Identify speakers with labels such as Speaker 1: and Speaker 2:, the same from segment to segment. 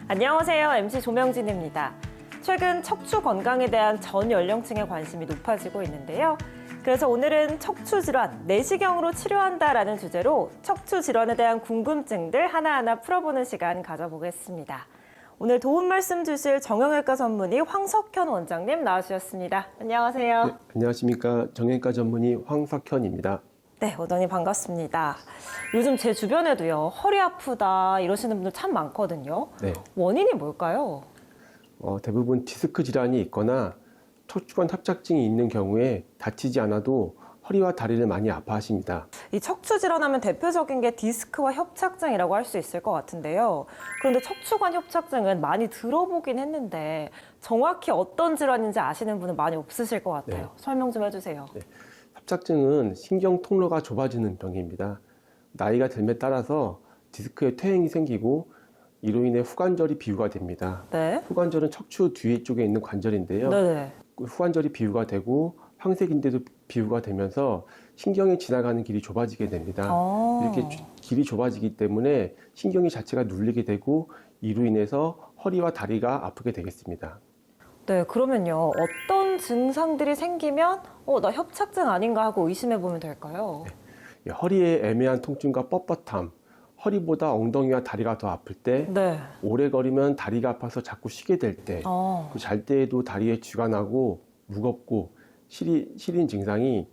Speaker 1: 안녕하세요. MC 조명진입니다. 최근 척추 건강에 대한 전 연령층의 관심이 높아지고 있는데요. 그래서 오늘은 척추 질환, 내시경으로 치료한다라는 주제로 척추 질환에 대한 궁금증들 하나하나 풀어보는 시간 가져보겠습니다. 오늘 도움 말씀 주실 정형외과 전문의 황석현 원장님 나와주셨습니다. 안녕하세요.
Speaker 2: 네, 안녕하십니까. 정형외과 전문의 황석현입니다.
Speaker 1: 네, 원장님 반갑습니다. 요즘 제 주변에도요, 허리 아프다 이러시는 분들 참 많거든요.
Speaker 2: 네.
Speaker 1: 원인이 뭘까요?
Speaker 2: 대부분 디스크 질환이 있거나 척추관 협착증이 있는 경우에 다치지 않아도 허리와 다리를 많이 아파하십니다.
Speaker 1: 이 척추 질환하면 대표적인 게 디스크와 협착증이라고 할 수 있을 것 같은데요. 그런데 척추관 협착증은 많이 들어보긴 했는데 정확히 어떤 질환인지 아시는 분은 많이 없으실 것 같아요.
Speaker 2: 네.
Speaker 1: 설명 좀 해주세요.
Speaker 2: 네. 협착증은 신경 통로가 좁아지는 병입니다. 나이가 들에 따라서 디스크에 퇴행이 생기고 이로 인해 후관절이 비우가 됩니다.
Speaker 1: 네.
Speaker 2: 후관절은 척추 뒤쪽에 있는 관절인데요.
Speaker 1: 네네.
Speaker 2: 후관절이 비우가 되고 황색인대도 비우가 되면서 신경이 지나가는 길이 좁아지게 됩니다. 이렇게 길이 좁아지기 때문에 신경이 자체가 눌리게 되고 이로 인해서 허리와 다리가 아프게 되겠습니다.
Speaker 1: 네, 그러면요. 어떤 증상들이 생기면 나 협착증 아닌가 하고 의심해 보면 될까요?
Speaker 2: 허리에 애매한 통증과 뻣뻣함, 허리보다 엉덩이와 다리가 더 아플 때,
Speaker 1: 네.
Speaker 2: 오래 걸으면 다리가 아파서 자꾸 쉬게 될 때, 잘 때에도 다리에 쥐가 나고 무겁고 시린 증상이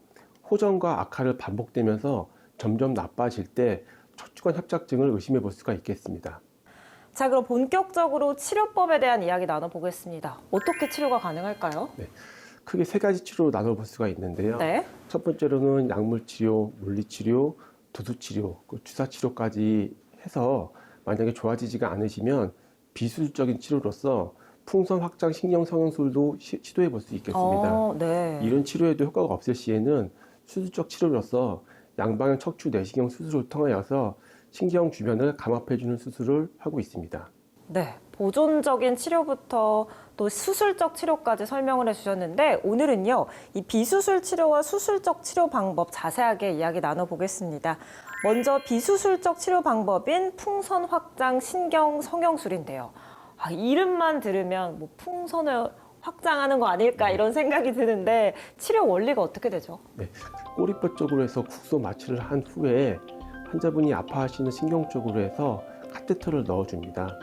Speaker 2: 호전과 악화를 반복되면서 점점 나빠질 때 척추관 협착증을 의심해 볼 수가 있겠습니다.
Speaker 1: 자, 그럼 본격적으로 치료법에 대한 이야기 나눠보겠습니다. 어떻게 치료가 가능할까요?
Speaker 2: 네, 크게 세 가지 치료로 나눠볼 수가 있는데요.
Speaker 1: 네.
Speaker 2: 첫 번째로는 약물치료, 물리치료, 도수치료, 주사치료까지 해서 만약에 좋아지지가 않으시면 비수술적인 치료로서 풍선 확장 신경 성형술도 시도해 볼 수 있겠습니다.
Speaker 1: 네.
Speaker 2: 이런 치료에도 효과가 없을 시에는 수술적 치료로서 양방향 척추 내시경 수술을 통하여서 신경 주변을 감압해주는 수술을 하고 있습니다.
Speaker 1: 네, 보존적인 치료부터 또 수술적 치료까지 설명을 해주셨는데 오늘은요, 이 비수술 치료와 수술적 치료 방법 자세하게 이야기 나눠보겠습니다. 먼저 비수술적 치료 방법인 풍선 확장 신경 성형술인데요. 이름만 들으면 뭐 풍선을 확장하는 거 아닐까 이런 생각이 드는데 치료 원리가 어떻게 되죠?
Speaker 2: 네, 꼬리뼈 쪽으로 해서 국소 마취를 한 후에 환자분이 아파하시는 신경 쪽으로 해서 카테터를 넣어줍니다.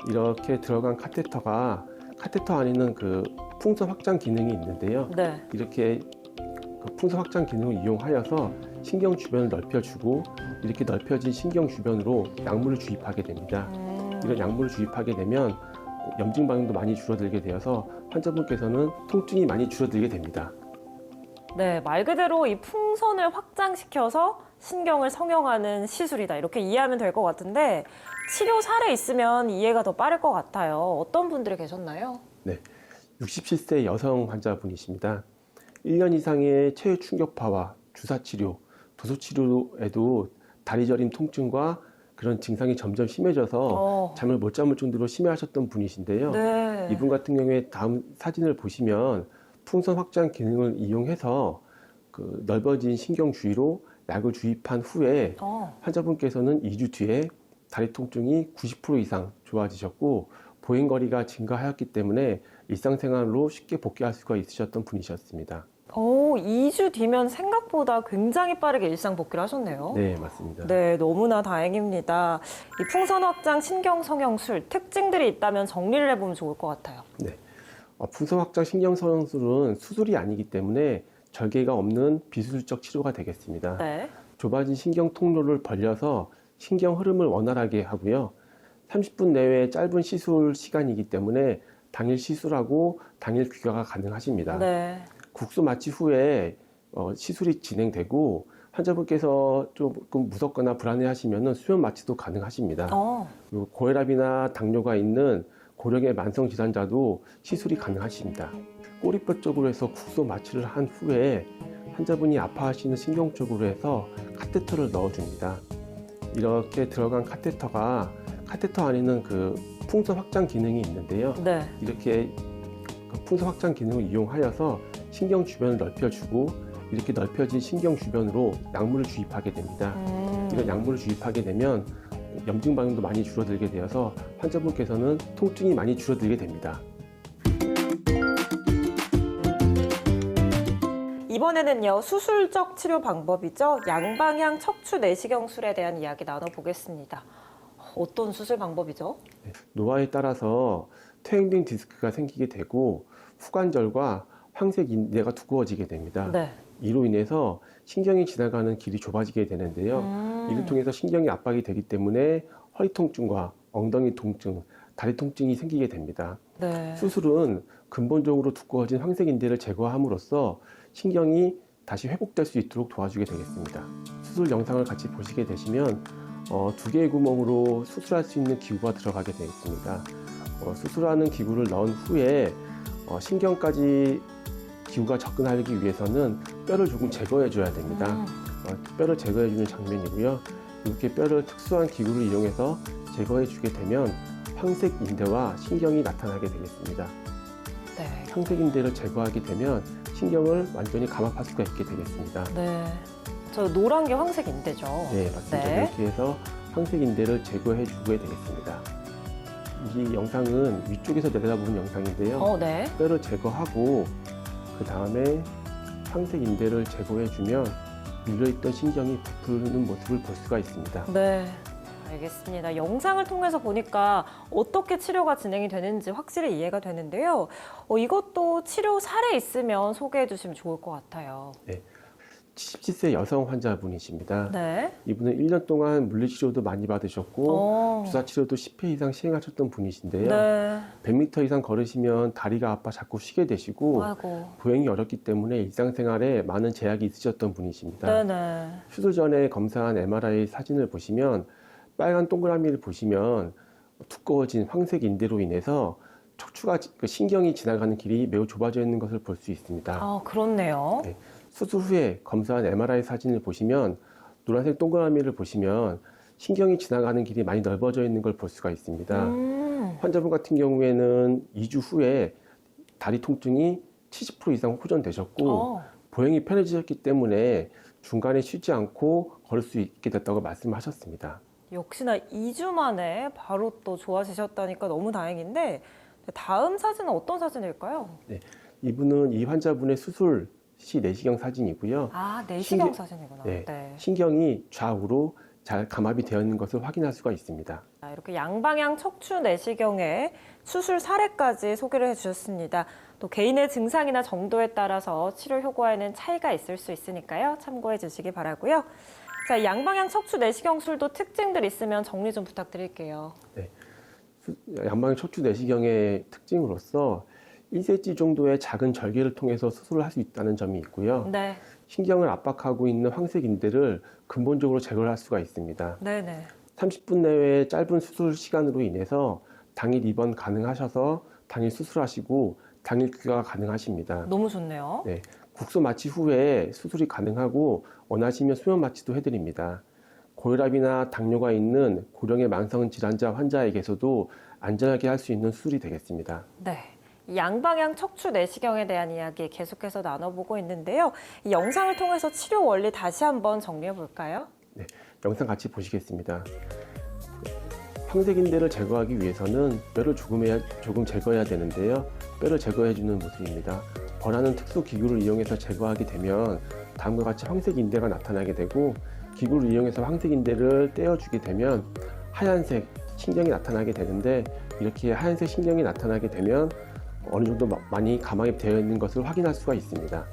Speaker 2: 이렇게 들어간 카테터 안에는 그 풍선 확장 기능이 있는데요.
Speaker 1: 네.
Speaker 2: 이렇게 그 풍선 확장 기능을 이용하여서 신경 주변을 넓혀주고 이렇게 넓혀진 신경 주변으로 약물을 주입하게 됩니다. 이런 약물을 주입하게 되면 염증 반응도 많이 줄어들게 되어서 환자분께서는 통증이 많이 줄어들게 됩니다.
Speaker 1: 네, 말 그대로 이 풍선을 확장시켜서 신경을 성형하는 시술이다. 이렇게 이해하면 될 것 같은데 치료 사례 있으면 이해가 더 빠를 것 같아요. 어떤 분들이 계셨나요?
Speaker 2: 네, 67세 여성 환자분이십니다. 1년 이상의 체외 충격파와 주사치료, 도수치료에도 다리 저림 통증과 그런 증상이 점점 심해져서 잠을 못 잠을 정도로 심해하셨던 분이신데요.
Speaker 1: 네.
Speaker 2: 이분 같은 경우에 다음 사진을 보시면 풍선 확장 기능을 이용해서 그 넓어진 신경 주위로 약을 주입한 후에 환자분께서는 2주 뒤에 다리 통증이 90% 이상 좋아지셨고 보행거리가 증가하였기 때문에 일상생활로 쉽게 복귀할 수가 있으셨던 분이셨습니다.
Speaker 1: 2주 뒤면 생각보다 굉장히 빠르게 일상 복귀를 하셨네요.
Speaker 2: 네, 맞습니다.
Speaker 1: 네, 너무나 다행입니다. 이 풍선 확장 신경 성형술 특징들이 있다면 정리를 해보면 좋을 것 같아요.
Speaker 2: 네, 풍선 확장 신경 성형술은 수술이 아니기 때문에 절개가 없는 비수술적 치료가 되겠습니다.
Speaker 1: 네.
Speaker 2: 좁아진 신경 통로를 벌려서 신경 흐름을 원활하게 하고요. 30분 내외의 짧은 시술 시간이기 때문에 당일 시술하고 당일 귀가가 가능하십니다.
Speaker 1: 네.
Speaker 2: 국소 마취 후에 시술이 진행되고 환자분께서 조금 무섭거나 불안해하시면 수면 마취도 가능하십니다. 그리고 고혈압이나 당뇨가 있는 고령의 만성 질환자도 시술이 가능하십니다. 꼬리뼈 쪽으로 해서 국소 마취를 한 후에 환자분이 아파하시는 신경 쪽으로 해서 카테터를 넣어줍니다. 이렇게 들어간 카테터 안에는 그 풍선 확장 기능이 있는데요.
Speaker 1: 네.
Speaker 2: 이렇게 그 풍선 확장 기능을 이용하여서 신경 주변을 넓혀주고 이렇게 넓혀진 신경 주변으로 약물을 주입하게 됩니다. 이런 약물을 주입하게 되면 염증 반응도 많이 줄어들게 되어서 환자분께서는 통증이 많이 줄어들게 됩니다.
Speaker 1: 이번에는요, 수술적 치료 방법이죠. 양방향 척추 내시경술에 대한 이야기 나눠보겠습니다. 어떤 수술 방법이죠?
Speaker 2: 노화에 따라서 퇴행된 디스크가 생기게 되고 후관절과 황색 인대가 두꺼워지게 됩니다.
Speaker 1: 네.
Speaker 2: 이로 인해서 신경이 지나가는 길이 좁아지게 되는데요. 이를 통해서 신경이 압박이 되기 때문에 허리 통증과 엉덩이 통증, 다리 통증이 생기게 됩니다.
Speaker 1: 네.
Speaker 2: 수술은 근본적으로 두꺼워진 황색 인대를 제거함으로써 신경이 다시 회복될 수 있도록 도와주게 되겠습니다. 수술 영상을 같이 보시게 되시면 두 개의 구멍으로 수술할 수 있는 기구가 들어가게 되겠습니다. 수술하는 기구를 넣은 후에 신경까지 기구가 접근하기 위해서는 뼈를 조금 제거해 줘야 됩니다. 뼈를 제거해 주는 장면이고요. 이렇게 뼈를 특수한 기구를 이용해서 제거해 주게 되면 황색 인대와 신경이 나타나게 되겠습니다.
Speaker 1: 네.
Speaker 2: 황색 인대를 제거하게 되면 신경을 완전히 감압할 수가 있게 되겠습니다.
Speaker 1: 네. 저 노란 게 황색 인대죠.
Speaker 2: 네, 맞습니다.
Speaker 1: 네.
Speaker 2: 이렇게 해서 황색 인대를 제거해 주게 되겠습니다. 이 영상은 위쪽에서 내려다보는 영상인데요.
Speaker 1: 네.
Speaker 2: 뼈를 제거하고 그 다음에 황색 인대를 제거해 주면 눌려있던 신경이 부풀는 모습을 볼 수가 있습니다.
Speaker 1: 네. 알겠습니다. 영상을 통해서 보니까 어떻게 치료가 진행이 되는지 확실히 이해가 되는데요. 이것도 치료 사례 있으면 소개해 주시면 좋을 것 같아요.
Speaker 2: 네. 77세 여성 환자분이십니다.
Speaker 1: 네.
Speaker 2: 이분은 1년 동안 물리치료도 많이 받으셨고 주사치료도 10회 이상 시행하셨던 분이신데요.
Speaker 1: 네.
Speaker 2: 100m 이상 걸으시면 다리가 아파 자꾸 쉬게 되시고
Speaker 1: 아이고.
Speaker 2: 보행이 어렵기 때문에 일상생활에 많은 제약이 있으셨던 분이십니다.
Speaker 1: 네네.
Speaker 2: 수술 전에 검사한 MRI 사진을 보시면 빨간 동그라미를 보시면 두꺼워진 황색 인대로 인해서 척추가 신경이 지나가는 길이 매우 좁아져 있는 것을 볼 수 있습니다.
Speaker 1: 아, 그렇네요.
Speaker 2: 네. 수술 후에 검사한 MRI 사진을 보시면 노란색 동그라미를 보시면 신경이 지나가는 길이 많이 넓어져 있는 걸 볼 수가 있습니다. 환자분 같은 경우에는 2주 후에 다리 통증이 70% 이상 호전되셨고 보행이 편해지셨기 때문에 중간에 쉬지 않고 걸을 수 있게 됐다고 말씀하셨습니다.
Speaker 1: 역시나 2주 만에 바로 또 좋아지셨다니까 너무 다행인데 다음 사진은 어떤 사진일까요?
Speaker 2: 네, 이분은 이 환자분의 수술 시 내시경 사진이고요.
Speaker 1: 아, 내시경 사진이구나.
Speaker 2: 네,
Speaker 1: 네.
Speaker 2: 신경이 좌우로 잘 감압이 되어 있는 것을 확인할 수가 있습니다.
Speaker 1: 이렇게 양방향 척추 내시경의 수술 사례까지 소개를 해주셨습니다. 또 개인의 증상이나 정도에 따라서 치료 효과에는 차이가 있을 수 있으니까요. 참고해 주시기 바라고요. 자, 양방향 척추 내시경술도 특징들 있으면 정리 좀 부탁드릴게요.
Speaker 2: 네, 양방향 척추 내시경의 특징으로서 1cm 정도의 작은 절개를 통해서 수술을 할 수 있다는 점이 있고요.
Speaker 1: 네.
Speaker 2: 신경을 압박하고 있는 황색 인대를 근본적으로 제거를 할 수가 있습니다.
Speaker 1: 네네.
Speaker 2: 30분 내외의 짧은 수술 시간으로 인해서 당일 입원 가능하셔서 당일 수술하시고 당일 귀가 가능하십니다.
Speaker 1: 너무 좋네요.
Speaker 2: 네, 국소 마취 후에 수술이 가능하고 원하시면 수면 마취도 해드립니다. 고혈압이나 당뇨가 있는 고령의 만성 질환자 환자에게서도 안전하게 할 수 있는 수술이 되겠습니다.
Speaker 1: 네. 양방향 척추 내시경에 대한 이야기 계속해서 나눠보고 있는데요. 이 영상을 통해서 치료 원리 다시 한번 정리해 볼까요?
Speaker 2: 네, 영상 같이 보시겠습니다. 황색 인대를 제거하기 위해서는 뼈를 조금 제거해야 되는데요. 뼈를 제거해주는 모습입니다. 벌하는 특수 기구를 이용해서 제거하게 되면 다음과 같이 황색 인대가 나타나게 되고 기구를 이용해서 황색 인대를 떼어주게 되면 하얀색 신경이 나타나게 되는데 이렇게 하얀색 신경이 나타나게 되면 어느 정도 많이 감압이 되어 있는 것을 확인할 수가 있습니다.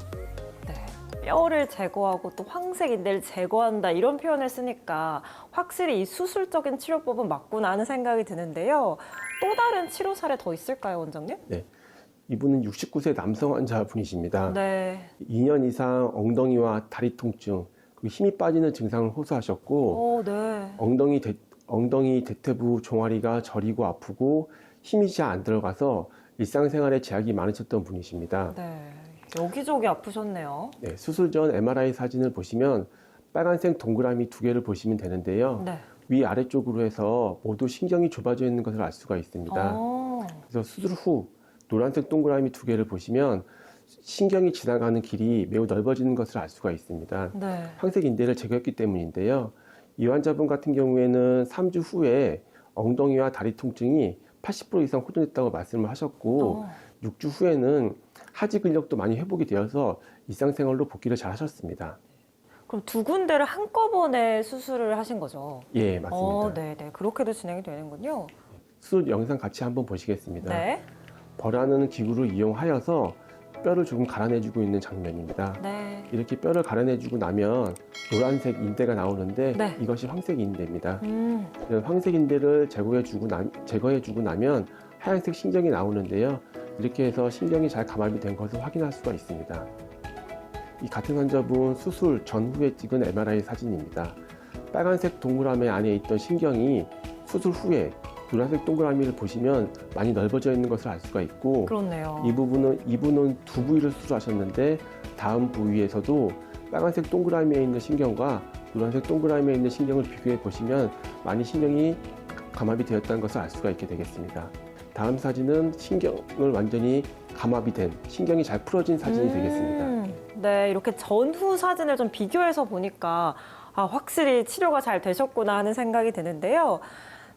Speaker 1: 네. 뼈를 제거하고 또 황색 인대를 제거한다 이런 표현을 쓰니까 확실히 이 수술적인 치료법은 맞구나 하는 생각이 드는데요. 또 다른 치료 사례 더 있을까요, 원장님?
Speaker 2: 네. 이분은 69세 남성 환자분이십니다.
Speaker 1: 네.
Speaker 2: 2년 이상 엉덩이와 다리 통증, 그리고 힘이 빠지는 증상을 호소하셨고
Speaker 1: 네.
Speaker 2: 엉덩이 대퇴부 종아리가 저리고 아프고 힘이 잘 안 들어가서 일상생활에 제약이 많으셨던 분이십니다.
Speaker 1: 네. 여기저기 아프셨네요.
Speaker 2: 네, 수술 전 MRI 사진을 보시면 빨간색 동그라미 2개를 보시면 되는데요.
Speaker 1: 네.
Speaker 2: 위아래쪽으로 해서 모두 신경이 좁아져 있는 것을 알 수가 있습니다. 그래서 수술 후 노란색 동그라미 2개를 보시면 신경이 지나가는 길이 매우 넓어지는 것을 알 수가 있습니다.
Speaker 1: 네.
Speaker 2: 황색 인대를 제거했기 때문인데요. 이 환자분 같은 경우에는 3주 후에 엉덩이와 다리 통증이 80% 이상 호전했다고 말씀을 하셨고 6주 후에는 하지 근력도 많이 회복이 되어서 일상생활로 복귀를 잘 하셨습니다.
Speaker 1: 그럼 두 군데를 한꺼번에 수술을 하신 거죠?
Speaker 2: 예, 맞습니다.
Speaker 1: 네네. 그렇게도 진행이 되는군요.
Speaker 2: 수술 영상 같이 한번 보시겠습니다.
Speaker 1: 네.
Speaker 2: 벌하는 기구를 이용하여서 뼈를 조금 갈아내주고 있는 장면입니다.
Speaker 1: 네.
Speaker 2: 이렇게 뼈를 갈아내주고 나면 노란색 인대가 나오는데
Speaker 1: 네.
Speaker 2: 이것이 황색 인대입니다. 이런 황색 인대를 제거해주고 나면 하얀색 신경이 나오는데요. 이렇게 해서 신경이 잘 감압이 된 것을 확인할 수가 있습니다. 이 같은 환자분 수술 전후에 찍은 MRI 사진입니다. 빨간색 동그라미 안에 있던 신경이 수술 후에 노란색 동그라미를 보시면 많이 넓어져 있는 것을 알 수가 있고,
Speaker 1: 그렇네요.
Speaker 2: 이분은 두 부위를 수술하셨는데 다음 부위에서도 빨간색 동그라미에 있는 신경과 노란색 동그라미에 있는 신경을 비교해 보시면 많이 신경이 감압이 되었다는 것을 알 수가 있게 되겠습니다. 다음 사진은 신경을 완전히 감압이 된, 신경이 잘 풀어진 사진이 되겠습니다.
Speaker 1: 네, 이렇게 전후 사진을 좀 비교해서 보니까 확실히 치료가 잘 되셨구나 하는 생각이 드는데요.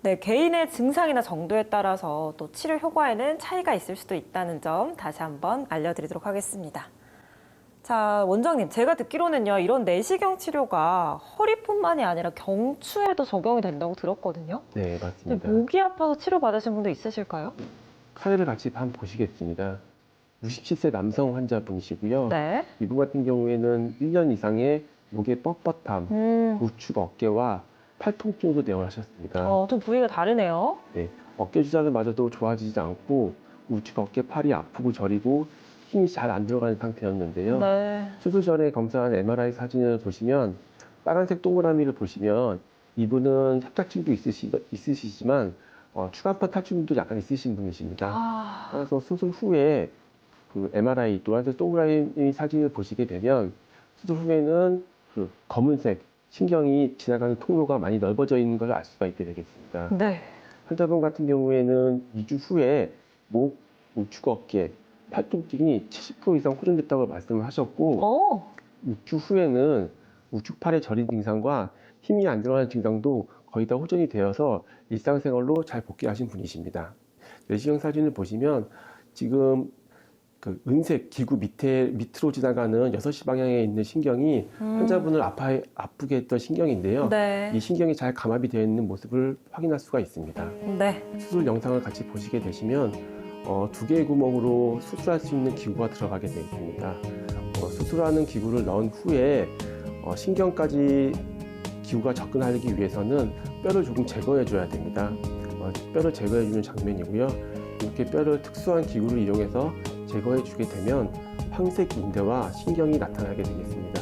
Speaker 1: 네, 개인의 증상이나 정도에 따라서 또 치료 효과에는 차이가 있을 수도 있다는 점 다시 한번 알려드리도록 하겠습니다. 자, 원장님, 제가 듣기로는요, 이런 내시경 치료가 허리뿐만이 아니라 경추에도 적용이 된다고 들었거든요.
Speaker 2: 네, 맞습니다.
Speaker 1: 목이 아파서 치료받으신 분도 있으실까요?
Speaker 2: 사례를 같이 한번 보시겠습니다. 67세 남성 환자분이시고요.
Speaker 1: 네.
Speaker 2: 이분 같은 경우에는 1년 이상의 목의 뻣뻣함, 우측 어깨와 팔 통증으로 내원을 하셨습니다.
Speaker 1: 좀 부위가 다르네요.
Speaker 2: 네, 어깨 주사를 맞아도 좋아지지 않고 우측 어깨 팔이 아프고 저리고 힘이 잘 안 들어가는 상태였는데요.
Speaker 1: 네.
Speaker 2: 수술 전에 검사한 MRI 사진을 보시면 빨간색 동그라미를 보시면 이분은 협착증도 있으시지만 추간판 탈출도 약간 있으신 분이십니다. 그래서 수술 후에 그 MRI 노란색 동그라미 사진을 보시게 되면 수술 후에는 그 검은색 신경이 지나가는 통로가 많이 넓어져 있는 걸 알 수가 있게 되겠습니다.
Speaker 1: 네.
Speaker 2: 환자분 같은 경우에는 2주 후에 목, 우측 어깨, 팔 통증이 70% 이상 호전됐다고 말씀을 하셨고 6주 후에는 우측 팔의 저린 증상과 힘이 안 들어가는 증상도 거의 다 호전이 되어서 일상생활로 잘 복귀하신 분이십니다. 내시경 사진을 보시면 지금 그 은색 기구 밑으로 지나가는 6시 방향에 있는 신경이 환자분을 아프게 했던 신경인데요.
Speaker 1: 네.
Speaker 2: 이 신경이 잘 감압이 되어 있는 모습을 확인할 수가 있습니다.
Speaker 1: 네.
Speaker 2: 수술 영상을 같이 보시게 되시면 2개의 구멍으로 수술할 수 있는 기구가 들어가게 되어 있습니다. 수술하는 기구를 넣은 후에 신경까지 기구가 접근하기 위해서는 뼈를 조금 제거해 줘야 됩니다. 뼈를 제거해 주는 장면이고요. 이렇게 뼈를 특수한 기구를 이용해서 제거해 주게 되면 황색 인대와 신경이 나타나게 되겠습니다.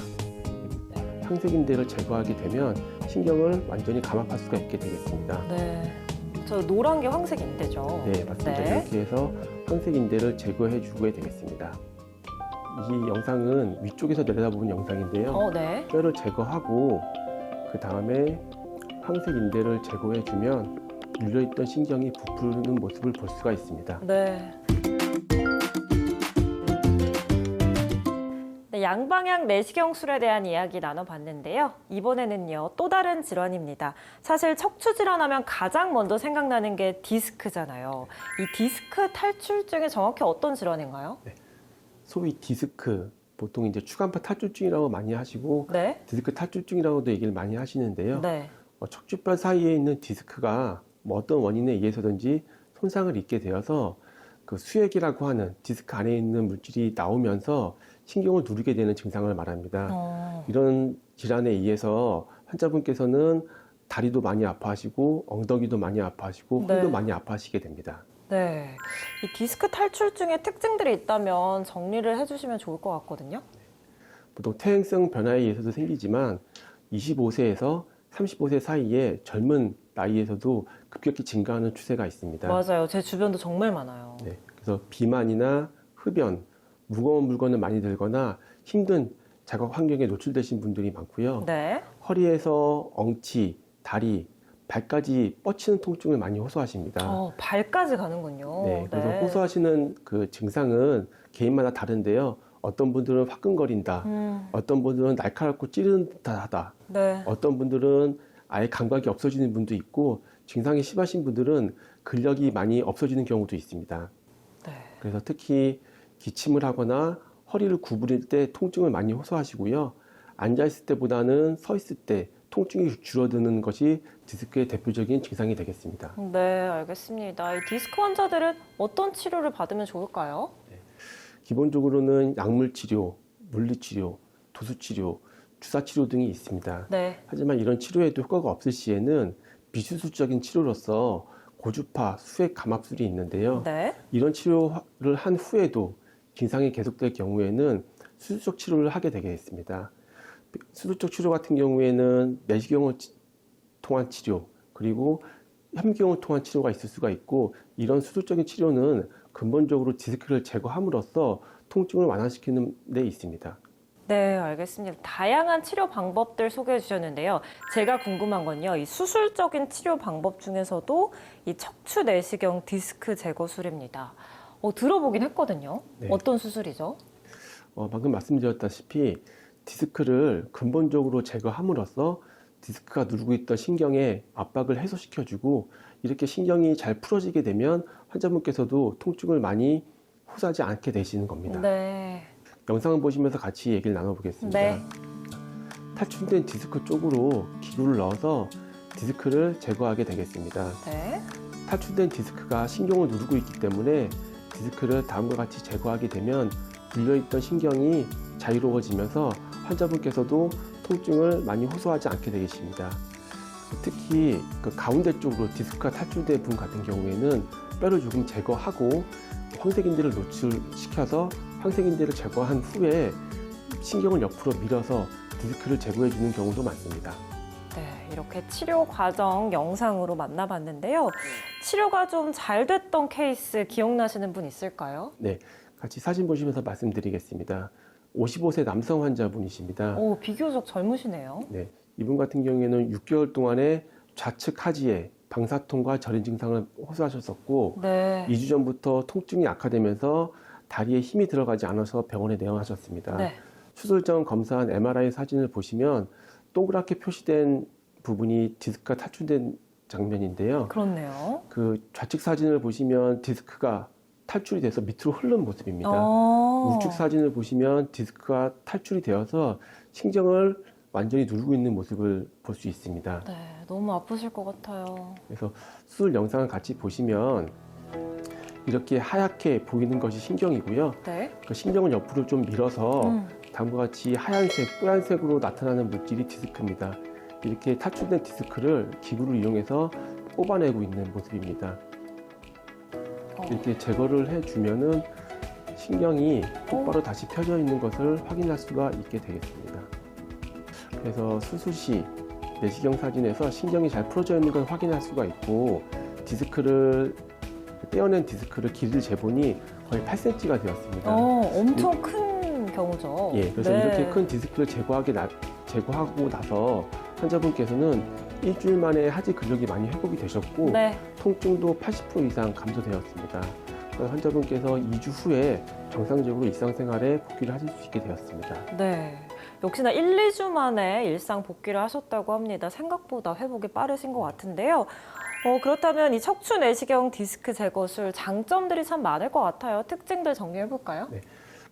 Speaker 2: 황색 인대를 제거하게 되면 신경을 완전히 감압할 수가 있게 되겠습니다.
Speaker 1: 네. 저 노란 게 황색 인대죠.
Speaker 2: 네, 맞습니다.
Speaker 1: 네.
Speaker 2: 이렇게 해서 황색 인대를 제거해 주게 되겠습니다. 이 영상은 위쪽에서 내려다보는 영상인데요.
Speaker 1: 네.
Speaker 2: 뼈를 제거하고 그 다음에 황색 인대를 제거해 주면 눌려있던 신경이 부풀는 모습을 볼 수가 있습니다.
Speaker 1: 네. 네, 양방향 내시경술에 대한 이야기 나눠봤는데요. 이번에는요, 또 다른 질환입니다. 사실 척추 질환하면 가장 먼저 생각나는 게 디스크잖아요. 이 디스크 탈출증이 정확히 어떤 질환인가요?
Speaker 2: 네. 소위 디스크, 보통 이제 추간판 탈출증이라고 많이 하시고
Speaker 1: 네.
Speaker 2: 디스크 탈출증이라고도 얘기를 많이 하시는데요.
Speaker 1: 네.
Speaker 2: 척추뼈 사이에 있는 디스크가 어떤 원인에 의해서든지 손상을 입게 되어서 그 수액이라고 하는 디스크 안에 있는 물질이 나오면서 신경을 누르게 되는 증상을 말합니다. 이런 질환에 의해서 환자분께서는 다리도 많이 아파하시고 엉덩이도 많이 아파하시고
Speaker 1: 네.
Speaker 2: 허리도 많이 아파하시게 됩니다.
Speaker 1: 네. 이 디스크 탈출증의 특징들이 있다면 정리를 해주시면 좋을 것 같거든요.
Speaker 2: 보통 퇴행성 변화에 의해서도 생기지만 25세에서 35세 사이에 젊은 나이에서도 급격히 증가하는 추세가 있습니다.
Speaker 1: 맞아요. 제 주변도 정말 많아요.
Speaker 2: 네, 그래서 비만이나 흡연, 무거운 물건을 많이 들거나 힘든 작업 환경에 노출되신 분들이 많고요.
Speaker 1: 네.
Speaker 2: 허리에서 엉치, 다리, 발까지 뻗치는 통증을 많이 호소하십니다.
Speaker 1: 발까지 가는군요.
Speaker 2: 네, 그래서 호소하시는 그 증상은 개인마다 다른데요. 어떤 분들은 화끈거린다, 어떤 분들은 날카롭고 찌르는 듯하다,
Speaker 1: 네.
Speaker 2: 어떤 분들은 아예 감각이 없어지는 분도 있고 증상이 심하신 분들은 근력이 많이 없어지는 경우도 있습니다.
Speaker 1: 네.
Speaker 2: 그래서 특히 기침을 하거나 허리를 구부릴 때 통증을 많이 호소하시고요. 앉아있을 때보다는 서 있을 때 통증이 줄어드는 것이 디스크의 대표적인 증상이 되겠습니다.
Speaker 1: 네, 알겠습니다. 이 디스크 환자들은 어떤 치료를 받으면 좋을까요?
Speaker 2: 기본적으로는 약물 치료, 물리 치료, 도수 치료, 주사 치료 등이 있습니다.
Speaker 1: 네.
Speaker 2: 하지만 이런 치료에도 효과가 없을 시에는 비수술적인 치료로서 고주파, 수액 감압술이 있는데요.
Speaker 1: 네.
Speaker 2: 이런 치료를 한 후에도 증상이 계속될 경우에는 수술적 치료를 하게 되겠습니다. 수술적 치료 같은 경우에는 내시경을 통한 치료, 그리고 현미경을 통한 치료가 있을 수가 있고, 이런 수술적인 치료는 근본적으로 디스크를 제거함으로써 통증을 완화시키는 데 있습니다.
Speaker 1: 네, 알겠습니다. 다양한 치료 방법들 소개해 주셨는데요. 제가 궁금한 건요, 이 수술적인 치료 방법 중에서도 이 척추 내시경 디스크 제거술입니다. 들어보긴 했거든요.
Speaker 2: 네.
Speaker 1: 어떤 수술이죠?
Speaker 2: 방금 말씀드렸다시피 디스크를 근본적으로 제거함으로써 디스크가 누르고 있던 신경의 압박을 해소시켜주고, 이렇게 신경이 잘 풀어지게 되면 환자분께서도 통증을 많이 호소하지 않게 되시는 겁니다.
Speaker 1: 네.
Speaker 2: 영상을 보시면서 같이 얘기를 나눠보겠습니다.
Speaker 1: 네.
Speaker 2: 탈출된 디스크 쪽으로 기구를 넣어서 디스크를 제거하게 되겠습니다.
Speaker 1: 네.
Speaker 2: 탈출된 디스크가 신경을 누르고 있기 때문에 디스크를 다음과 같이 제거하게 되면 눌려있던 신경이 자유로워지면서 환자분께서도 통증을 많이 호소하지 않게 되겠습니다. 특히 그 가운데 쪽으로 디스크가 탈출된 분 같은 경우에는 뼈를 조금 제거하고 황색인대를 노출시켜서 황색인대를 제거한 후에 신경을 옆으로 밀어서 디스크를 제거해 주는 경우도 많습니다.
Speaker 1: 네, 이렇게 치료 과정 영상으로 만나봤는데요. 치료가 좀 잘 됐던 케이스 기억나시는 분 있을까요?
Speaker 2: 네, 같이 사진 보시면서 말씀드리겠습니다. 55세 남성 환자분이십니다.
Speaker 1: 오, 비교적 젊으시네요.
Speaker 2: 네, 이분 같은 경우에는 6개월 동안에 좌측 하지에 방사통과 저린 증상을 호소하셨었고,
Speaker 1: 네.
Speaker 2: 2주 전부터 통증이 악화되면서 다리에 힘이 들어가지 않아서 병원에 내원하셨습니다.
Speaker 1: 네.
Speaker 2: 수술 전 검사한 MRI 사진을 보시면 동그랗게 표시된 부분이 디스크가 탈출된 장면인데요.
Speaker 1: 그렇네요.
Speaker 2: 그 좌측 사진을 보시면 디스크가 탈출이 돼서 밑으로 흐르는 모습입니다. 우측 사진을 보시면 디스크가 탈출이 되어서 신경을 완전히 누르고 있는 모습을 볼 수 있습니다.
Speaker 1: 네, 너무 아프실 것 같아요.
Speaker 2: 그래서 수술 영상을 같이 보시면 이렇게 하얗게 보이는 것이 신경이고요.
Speaker 1: 네.
Speaker 2: 그 신경을 옆으로 좀 밀어서 다음과 같이 하얀색, 뽀얀색으로 나타나는 물질이 디스크입니다. 이렇게 탈출된 디스크를 기구를 이용해서 뽑아내고 있는 모습입니다. 이렇게 제거를 해주면은 신경이 똑바로 다시 펴져 있는 것을 확인할 수가 있게 되겠습니다. 그래서 수술 시 내시경 사진에서 신경이 잘 풀어져 있는 걸 확인할 수가 있고, 디스크를 떼어낸 디스크를 길이를 재보니 거의 8cm가 되었습니다.
Speaker 1: 엄청 큰 경우죠.
Speaker 2: 예, 그래서
Speaker 1: 네.
Speaker 2: 이렇게 큰 디스크를 제거하고 나서 환자분께서는 일주일 만에 하지 근력이 많이 회복이 되셨고,
Speaker 1: 네.
Speaker 2: 통증도 80% 이상 감소되었습니다. 그래서 환자분께서 2주 후에 정상적으로 일상생활에 복귀를 하실 수 있게 되었습니다.
Speaker 1: 네. 역시나 1, 2주 만에 일상 복귀를 하셨다고 합니다. 생각보다 회복이 빠르신 것 같은데요. 그렇다면 이 척추 내시경 디스크 제거술 장점들이 참 많을 것 같아요. 특징들 정리해 볼까요?
Speaker 2: 네.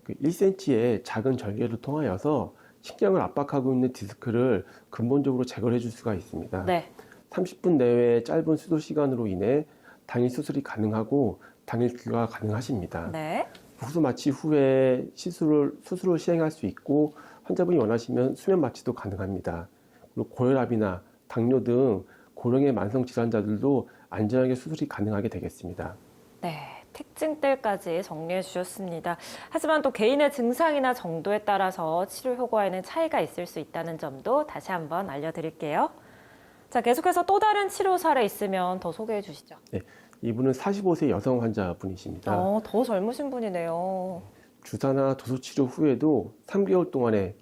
Speaker 2: 1cm의 작은 절개를 통하여서 신경을 압박하고 있는 디스크를 근본적으로 제거해 줄 수가 있습니다.
Speaker 1: 네.
Speaker 2: 30분 내외의 짧은 수술 시간으로 인해 당일 수술이 가능하고 당일 귀가가 가능하십니다.
Speaker 1: 네.
Speaker 2: 수술 마취 후에 수술을 시행할 수 있고, 환자분이 원하시면 수면 마취도 가능합니다. 그리고 고혈압이나 당뇨 등 고령의 만성 질환자들도 안전하게 수술이 가능하게 되겠습니다.
Speaker 1: 네. 특징들까지 정리해 주셨습니다. 하지만 또 개인의 증상이나 정도에 따라서 치료 효과에는 차이가 있을 수 있다는 점도 다시 한번 알려드릴게요. 자, 계속해서 또 다른 치료 사례 있으면 더 소개해 주시죠.
Speaker 2: 네, 이분은 45세 여성 환자분이십니다.
Speaker 1: 더 젊으신 분이네요.
Speaker 2: 주사나 도수 치료 후에도 3개월 동안에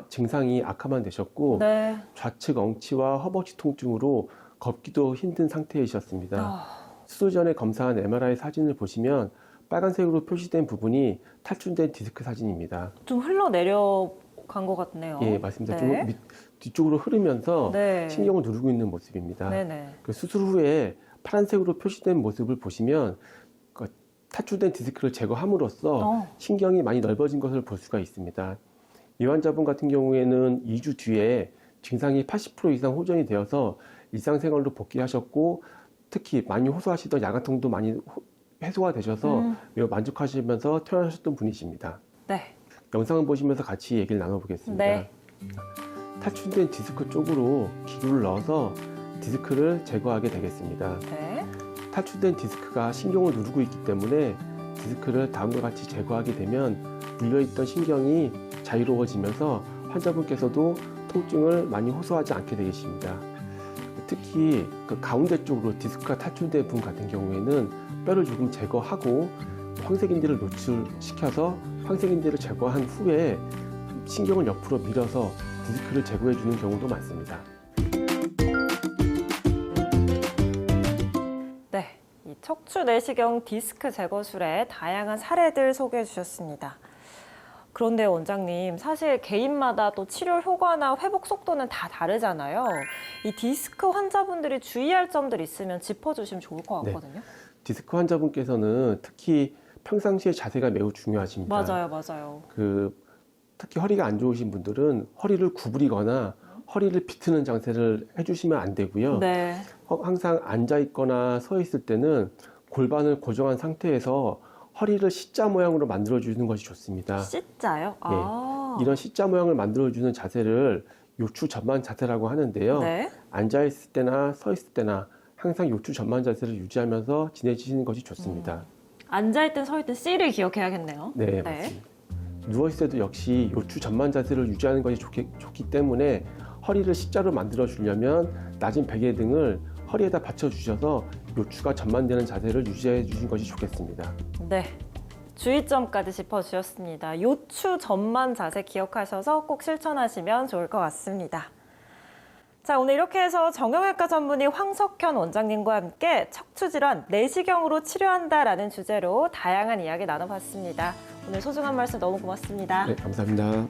Speaker 2: 증상이 악화만 되셨고,
Speaker 1: 네.
Speaker 2: 좌측 엉치와 허벅지 통증으로 걷기도 힘든 상태이셨습니다. 수술 전에 검사한 MRI 사진을 보시면 빨간색으로 표시된 부분이 탈출된 디스크 사진입니다.
Speaker 1: 좀 흘러내려간 것 같네요.
Speaker 2: 예, 맞습니다.
Speaker 1: 네.
Speaker 2: 뒤쪽으로 흐르면서
Speaker 1: 네.
Speaker 2: 신경을 누르고 있는 모습입니다.
Speaker 1: 네네.
Speaker 2: 그 수술 후에 파란색으로 표시된 모습을 보시면 그 탈출된 디스크를 제거함으로써 신경이 많이 넓어진 것을 볼 수가 있습니다. 이 환자분 같은 경우에는 2주 뒤에 증상이 80% 이상 호전이 되어서 일상생활로 복귀하셨고 특히 많이 호소하시던 야간통도 많이 해소가 되셔서 매우 만족하시면서 퇴원하셨던 분이십니다.
Speaker 1: 네.
Speaker 2: 영상을 보시면서 같이 얘기를 나눠보겠습니다.
Speaker 1: 네.
Speaker 2: 탈출된 디스크 쪽으로 기구를 넣어서 디스크를 제거하게 되겠습니다.
Speaker 1: 네.
Speaker 2: 탈출된 디스크가 신경을 누르고 있기 때문에 디스크를 다음과 같이 제거하게 되면 눌려있던 신경이 자유로워지면서 환자분께서도 통증을 많이 호소하지 않게 되겠습니다. 특히 그 가운데 쪽으로 디스크가 탈출된 분 같은 경우에는 뼈를 조금 제거하고 황색인대를 노출시켜서 황색인대를 제거한 후에 신경을 옆으로 밀어서 디스크를 제거해 주는 경우도 많습니다.
Speaker 1: 네, 이 척추 내시경 디스크 제거술의 다양한 사례들 소개해 주셨습니다. 그런데 원장님, 사실 개인마다 또 치료 효과나 회복 속도는 다 다르잖아요. 이 디스크 환자분들이 주의할 점들 있으면 짚어주시면 좋을 것 같거든요.
Speaker 2: 디스크 환자분께서는 특히 평상시의 자세가 매우 중요하십니다.
Speaker 1: 맞아요.
Speaker 2: 특히 허리가 안 좋으신 분들은 허리를 구부리거나 허리를 비트는 자세를 해주시면 안 되고요.
Speaker 1: 네.
Speaker 2: 항상 앉아 있거나 서 있을 때는 골반을 고정한 상태에서 허리를 C자 모양으로 만들어주는 것이 좋습니다.
Speaker 1: C자요?
Speaker 2: 네. 이런 C자 모양을 만들어주는 자세를 요추 전만 자세라고 하는데요.
Speaker 1: 네.
Speaker 2: 앉아 있을 때나 서 있을 때나 항상 요추 전만 자세를 유지하면서 지내시는 것이 좋습니다.
Speaker 1: 앉아있든 서있든 C를 기억해야겠네요.
Speaker 2: 네, 맞습니다. 누워있을 때도 역시 요추 전만 자세를 유지하는 것이 좋기 때문에 허리를 C자로 만들어 주려면 낮은 베개 등을 허리에다 받쳐주셔서 요추가 전만되는 자세를 유지해 주신 것이 좋겠습니다.
Speaker 1: 네, 주의점까지 짚어주셨습니다. 요추 전만 자세 기억하셔서 꼭 실천하시면 좋을 것 같습니다. 자, 오늘 이렇게 해서 정형외과 전문의 황석현 원장님과 함께 척추질환 내시경으로 치료한다라는 주제로 다양한 이야기 나눠봤습니다. 오늘 소중한 말씀 너무 고맙습니다.
Speaker 2: 네, 감사합니다.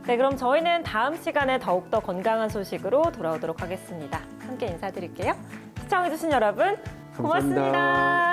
Speaker 1: 네, 그럼 저희는 다음 시간에 더욱더 건강한 소식으로 돌아오도록 하겠습니다. 함께 인사드릴게요. 시청해주신 여러분,
Speaker 2: 감사합니다.
Speaker 1: 고맙습니다.